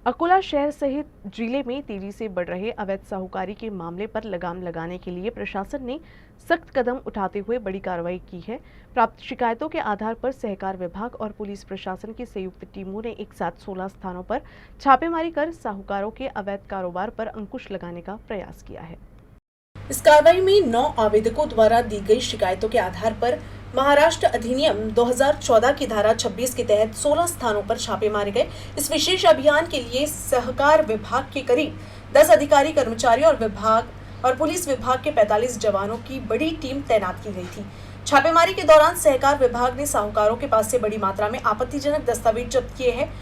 अकोला शहर सहित जिले में तेजी से बढ़ रहे अवैध साहूकारी के मामले पर लगाम लगाने के लिए प्रशासन ने सख्त कदम उठाते हुए बड़ी कार्रवाई की है। प्राप्त शिकायतों के आधार पर सहकार विभाग और पुलिस प्रशासन की संयुक्त टीमों ने एक साथ 16 स्थानों पर छापेमारी कर साहूकारों के अवैध कारोबार पर अंकुश लगाने का प्रयास किया है। इस कार्रवाई में 9 आवेदकों द्वारा दी गई शिकायतों के आधार पर महाराष्ट्र अधिनियम 2014 की धारा 26 के तहत 16 स्थानों पर छापे मारे गए। इस विशेष अभियान के लिए सहकार विभाग के करीब 10 अधिकारी कर्मचारी और पुलिस विभाग के 45 जवानों की बड़ी टीम तैनात की गई थी। छापेमारी के दौरान सहकार विभाग ने साहूकारों के पास से बड़ी मात्रा में आपत्तिजनक दस्तावेज जब्त किए हैं।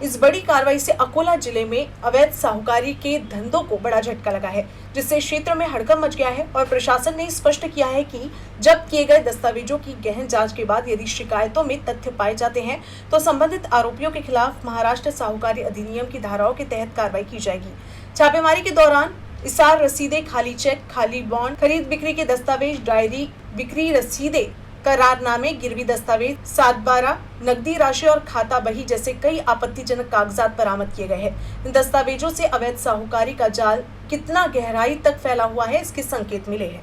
इस बड़ी कार्रवाई से अकोला जिले में अवैध साहूकारी के धंधों को बड़ा झटका लगा है, जिससे क्षेत्र में हड़कंप मच गया है और प्रशासन ने स्पष्ट किया है कि जब्त किए गए दस्तावेजों की गहन जांच के बाद यदि शिकायतों में तथ्य पाए जाते हैं तो संबंधित आरोपियों के खिलाफ महाराष्ट्र साहूकारी अधिनियम की धाराओं के तहत कार्रवाई की जाएगी। छापेमारी के दौरान इसार रसीदें, खाली चेक, खाली बॉन्ड, खरीद बिक्री के दस्तावेज, डायरी, बिक्री रसीदें, करारनामे, गिरवी दस्तावेज, 7/12, नकदी राशि और खाता बही जैसे कई आपत्तिजनक कागजात बरामद किए गए हैं। इन दस्तावेजों से अवैध साहूकारी का जाल कितना गहराई तक फैला हुआ है, इसके संकेत मिले हैं।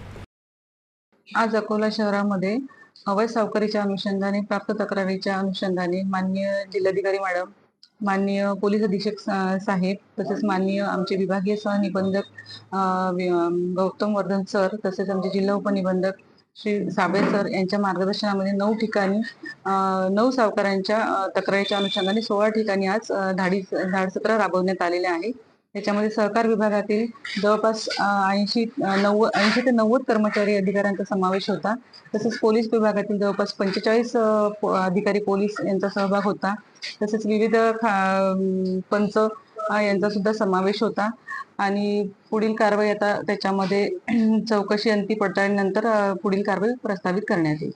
आज अकोला शहरामध्ये अवैध सावकारीच्या अनुषंगाने प्राप्त तक्रारीच्या अनुषंगाने माननीय जिल्हाधिकारी मॅडम, माननीय पोलीस अधीक्षक साहेब, तसेच माननीय आमचे विभागीय सहनिबंधक गौतम वर्धन सर, तसेच आमचे जिल्हा उपनिबंधक श्री साबळे सर यांच्या मार्गदर्शनामध्ये 9 ठिकाणी 9 सावकारांच्या तक्रारीच्या अनुषंगाने 16 ठिकाणी आज धाडसत्र राबवण्यात आलेले आहे। त्याच्यामध्ये सहकार विभागातील जवळपास 80 ते 90 कर्मचारी अधिकाऱ्यांचा समावेश होता। तसेच पोलीस विभागातील जवळपास 45 अधिकारी पोलीस यांचा सहभाग होता। तसेच विविध पंच यांचा सुद्धा समावेश होता आणि पुढील कारवाई आता त्याच्यामध्ये चौकशी अंती पडताळणीनंतर पुढील कारवाई प्रस्तावित करण्यात येईल।